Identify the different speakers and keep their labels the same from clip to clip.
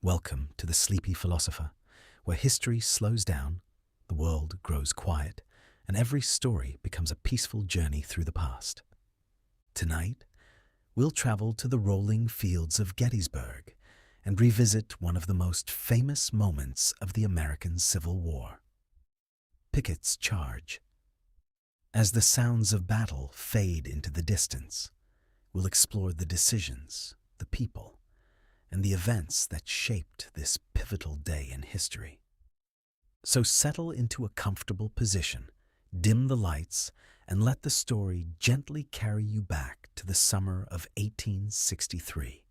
Speaker 1: Welcome to the Sleepy Philosopher, where history slows down, the world grows quiet, and every story becomes a peaceful journey through the past. Tonight, we'll travel to the rolling fields of Gettysburg and revisit one of the most famous moments of the American Civil War, Pickett's charge. As the sounds of battle fade into the distance, we'll explore the decisions, the people, and the events that shaped this pivotal day in history. So settle into a comfortable position, dim the lights, and let the story gently carry you back to the summer of 1863.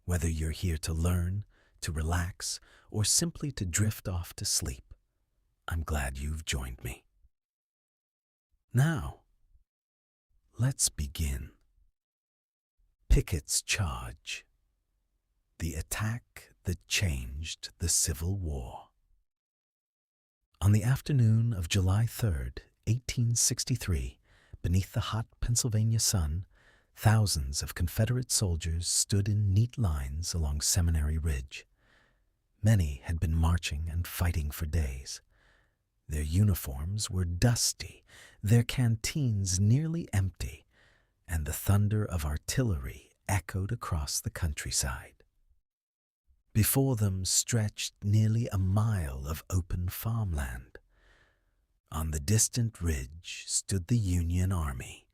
Speaker 1: Whether you're here to learn, to relax, or simply to drift off to sleep, I'm glad you've joined me. Now, let's begin. Pickett's charge. The attack that changed the Civil War. On the afternoon of July 3rd, 1863, beneath the hot Pennsylvania sun, thousands of Confederate soldiers stood in neat lines along Seminary Ridge. Many had been marching and fighting for days. Their uniforms were dusty, their canteens nearly empty, and the thunder of artillery echoed across the countryside. Before them stretched nearly a mile of open farmland. On the distant ridge stood the Union Army,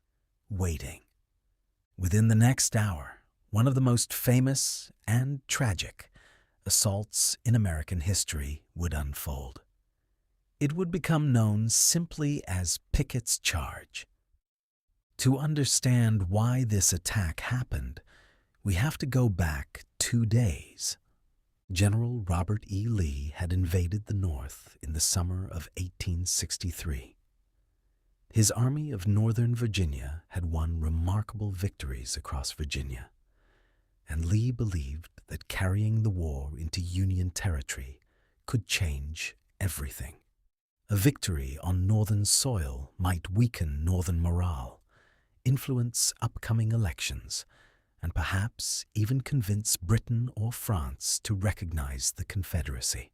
Speaker 1: waiting. Within the next hour, one of the most famous and tragic assaults in American history would unfold. It would become known simply as Pickett's charge. To understand why this attack happened, we have to go back 2 days. General Robert E. Lee had invaded the North in the summer of 1863. His Army of Northern Virginia had won remarkable victories across Virginia, and Lee believed that carrying the war into Union territory could change everything. A victory on Northern soil might weaken Northern morale, influence upcoming elections, and perhaps even convince Britain or France to recognize the Confederacy.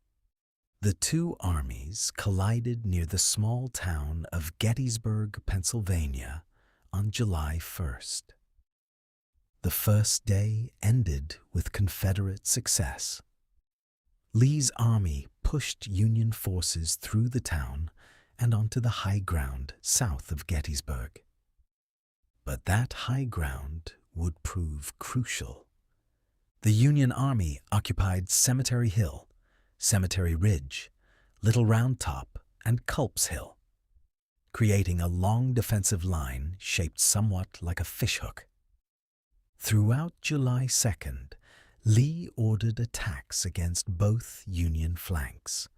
Speaker 1: The two armies collided near the small town of Gettysburg, Pennsylvania, on July 1st. The first day ended with Confederate success. Lee's army pushed Union forces through the town and onto the high ground south of Gettysburg. But that high ground would prove crucial. The Union Army occupied Cemetery Hill, Cemetery Ridge, Little Round Top, and Culp's Hill, creating a long defensive line shaped somewhat like a fishhook. Throughout July 2nd, Lee ordered attacks against both Union flanks.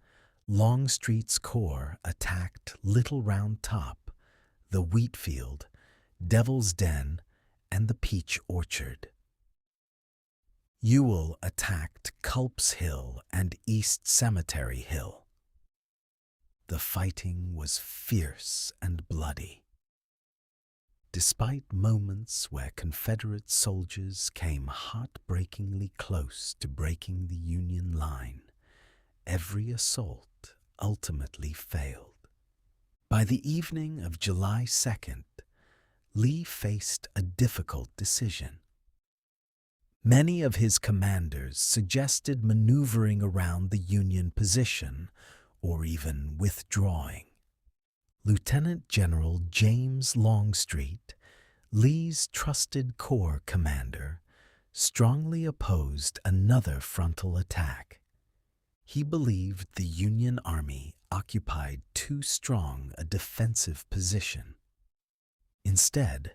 Speaker 1: Longstreet's corps attacked Little Round Top, the wheat field, Devil's Den, and the Peach Orchard. Ewell attacked Culp's Hill and East Cemetery Hill. The fighting was fierce and bloody. Despite moments where Confederate soldiers came heartbreakingly close to breaking the Union line, every assault ultimately failed. By the evening of July 2nd, Lee faced a difficult decision. Many of his commanders suggested maneuvering around the Union position or even withdrawing. Lieutenant General James Longstreet, Lee's trusted corps commander, strongly opposed another frontal attack. He believed the Union Army occupied too strong a defensive position. Instead,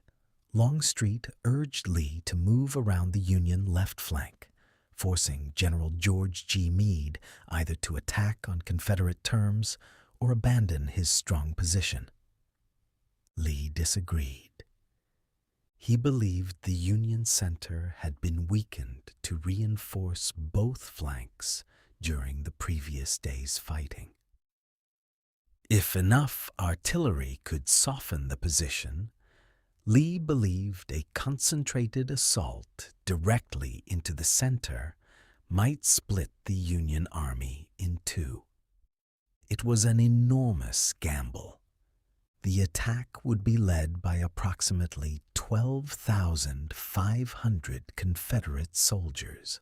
Speaker 1: Longstreet urged Lee to move around the Union left flank, forcing General George G. Meade either to attack on Confederate terms or abandon his strong position. Lee disagreed. He believed the Union center had been weakened to reinforce both flanks during the previous day's fighting. If enough artillery could soften the position, Lee believed a concentrated assault directly into the center might split the Union Army in two. It was an enormous gamble. The attack would be led by approximately 12,500 Confederate soldiers.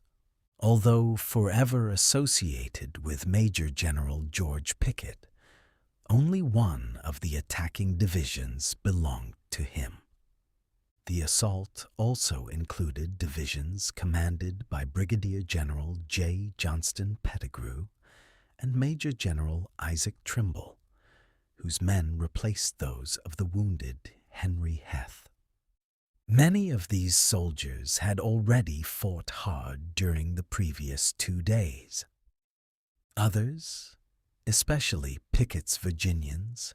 Speaker 1: Although forever associated with Major General George Pickett, only one of the attacking divisions belonged to him. The assault also included divisions commanded by Brigadier General J. Johnston Pettigrew and Major General Isaac Trimble, whose men replaced those of the wounded Henry Heth. Many of these soldiers had already fought hard during the previous 2 days. Others, especially Pickett's Virginians,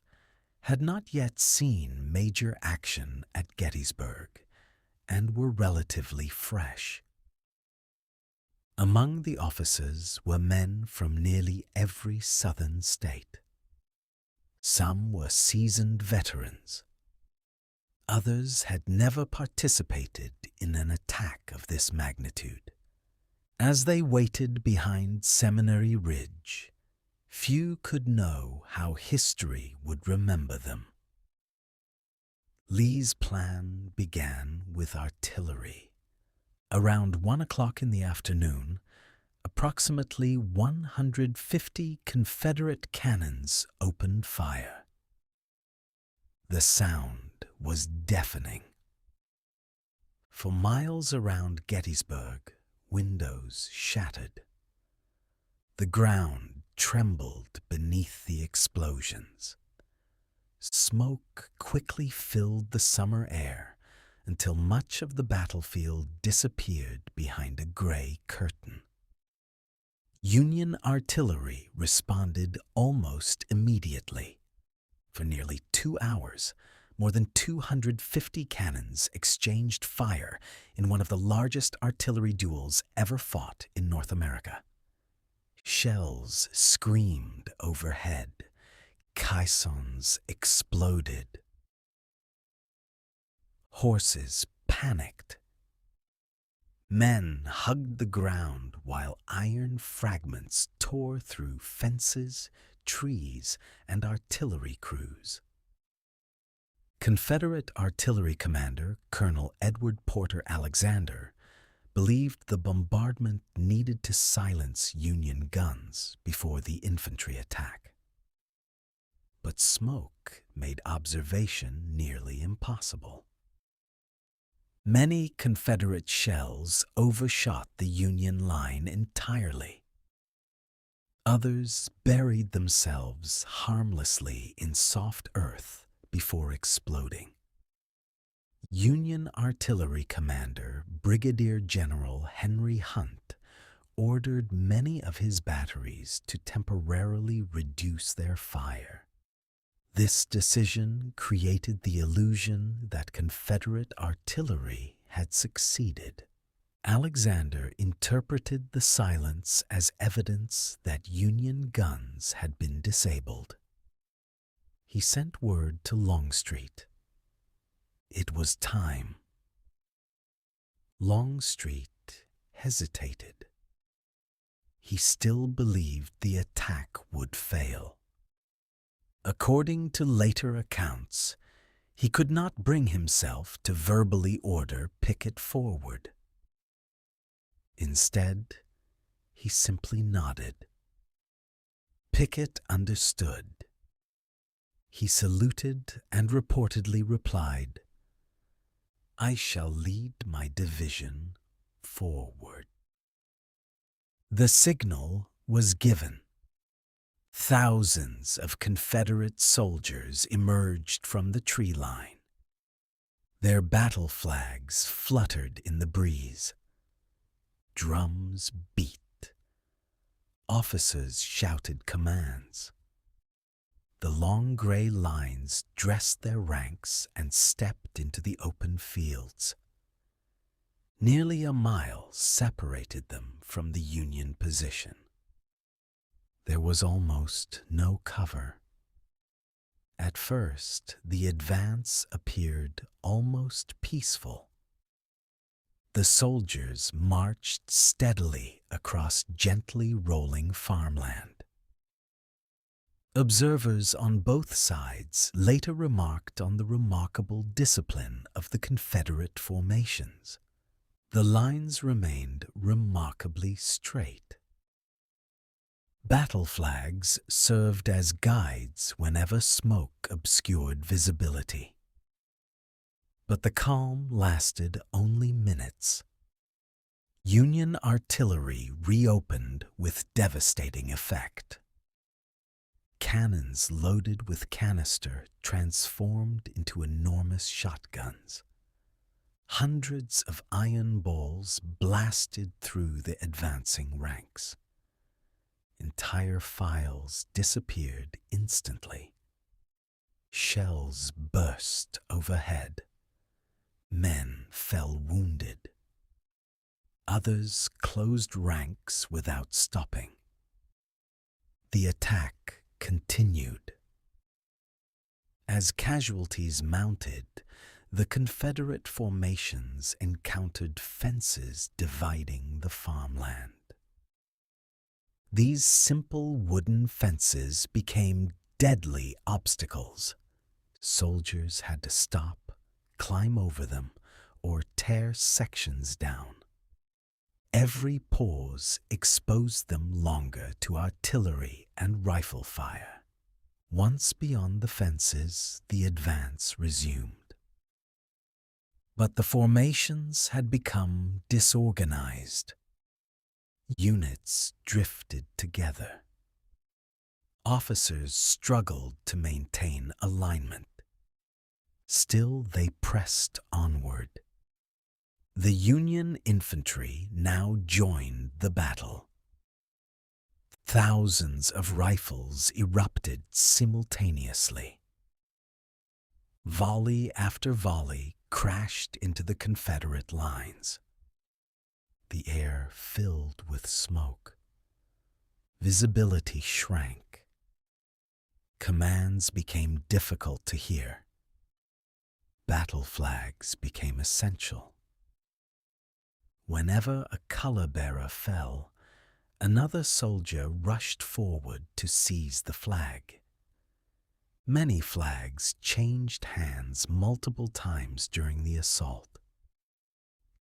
Speaker 1: had not yet seen major action at Gettysburg and were relatively fresh. Among the officers were men from nearly every southern state. Some were seasoned veterans. Others had never participated in an attack of this magnitude. As they waited behind Seminary Ridge, few could know how history would remember them. Lee's plan began with artillery. Around 1 o'clock in the afternoon, approximately 150 Confederate cannons opened fire. The sound was deafening. For miles around Gettysburg, windows shattered. The ground trembled beneath the explosions. Smoke quickly filled the summer air until much of the battlefield disappeared behind a gray curtain. Union artillery responded almost immediately. For nearly 2 hours, more than 250 cannons exchanged fire in one of the largest artillery duels ever fought in North America. Shells screamed overhead. Caissons exploded. Horses panicked. Men hugged the ground while iron fragments tore through fences, trees, and artillery crews. Confederate artillery commander Colonel Edward Porter Alexander believed the bombardment needed to silence Union guns before the infantry attack. But smoke made observation nearly impossible. Many Confederate shells overshot the Union line entirely. Others buried themselves harmlessly in soft earth before exploding. Union Artillery Commander Brigadier General Henry Hunt ordered many of his batteries to temporarily reduce their fire. This decision created the illusion that Confederate artillery had succeeded. Alexander interpreted the silence as evidence that Union guns had been disabled. He sent word to Longstreet. It was time. Longstreet hesitated. He still believed the attack would fail. According to later accounts, he could not bring himself to verbally order Pickett forward. Instead, he simply nodded. Pickett understood. He saluted and reportedly replied, "I shall lead my division forward." The signal was given. Thousands of Confederate soldiers emerged from the tree line. Their battle flags fluttered in the breeze. Drums beat. Officers shouted commands. The long gray lines dressed their ranks and stepped into the open fields. Nearly a mile separated them from the Union position. There was almost no cover. At first, the advance appeared almost peaceful. The soldiers marched steadily across gently rolling farmland. Observers on both sides later remarked on the remarkable discipline of the Confederate formations. The lines remained remarkably straight. Battle flags served as guides whenever smoke obscured visibility. But the calm lasted only minutes. Union artillery reopened with devastating effect. Cannons loaded with canister transformed into enormous shotguns. Hundreds of iron balls blasted through the advancing ranks. Entire files disappeared instantly. Shells burst overhead. Men fell wounded. Others closed ranks without stopping. The attack continued. As casualties mounted, the Confederate formations encountered fences dividing the farmland. These simple wooden fences became deadly obstacles. Soldiers had to stop, climb over them, or tear sections down. Every pause exposed them longer to artillery and rifle fire. Once beyond the fences, the advance resumed. But the formations had become disorganized. Units drifted together. Officers struggled to maintain alignment. Still, they pressed onward. The Union infantry now joined the battle. Thousands of rifles erupted simultaneously. Volley after volley crashed into the Confederate lines. The air filled with smoke. Visibility shrank. Commands became difficult to hear. Battle flags became essential. Whenever a color-bearer fell, another soldier rushed forward to seize the flag. Many flags changed hands multiple times during the assault.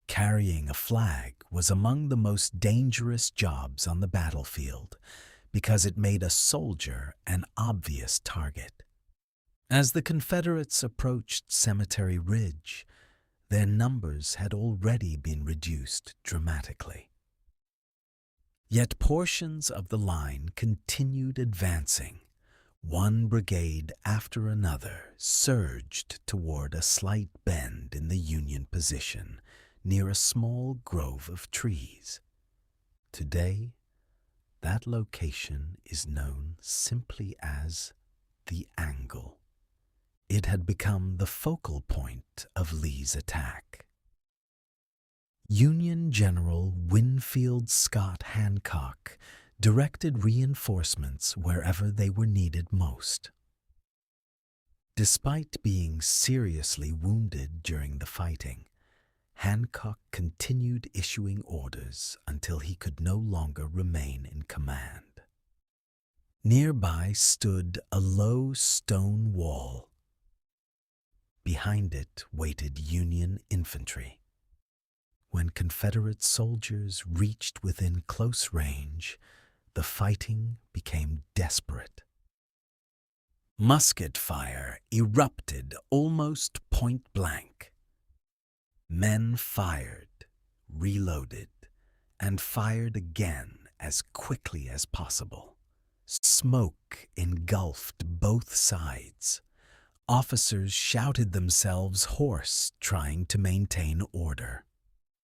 Speaker 1: Carrying a flag was among the most dangerous jobs on the battlefield because it made a soldier an obvious target. As the Confederates approached Cemetery Ridge, their numbers had already been reduced dramatically. Yet portions of the line continued advancing. One brigade after another surged toward a slight bend in the Union position near a small grove of trees. Today, that location is known simply as the Angle. It had become the focal point of Lee's attack. Union General Winfield Scott Hancock directed reinforcements wherever they were needed most. Despite being seriously wounded during the fighting, Hancock continued issuing orders until he could no longer remain in command. Nearby stood a low stone wall. Behind it waited Union infantry. When Confederate soldiers reached within close range, the fighting became desperate. Musket fire erupted almost point blank. Men fired, reloaded, and fired again as quickly as possible. Smoke engulfed both sides. Officers shouted themselves hoarse, trying to maintain order.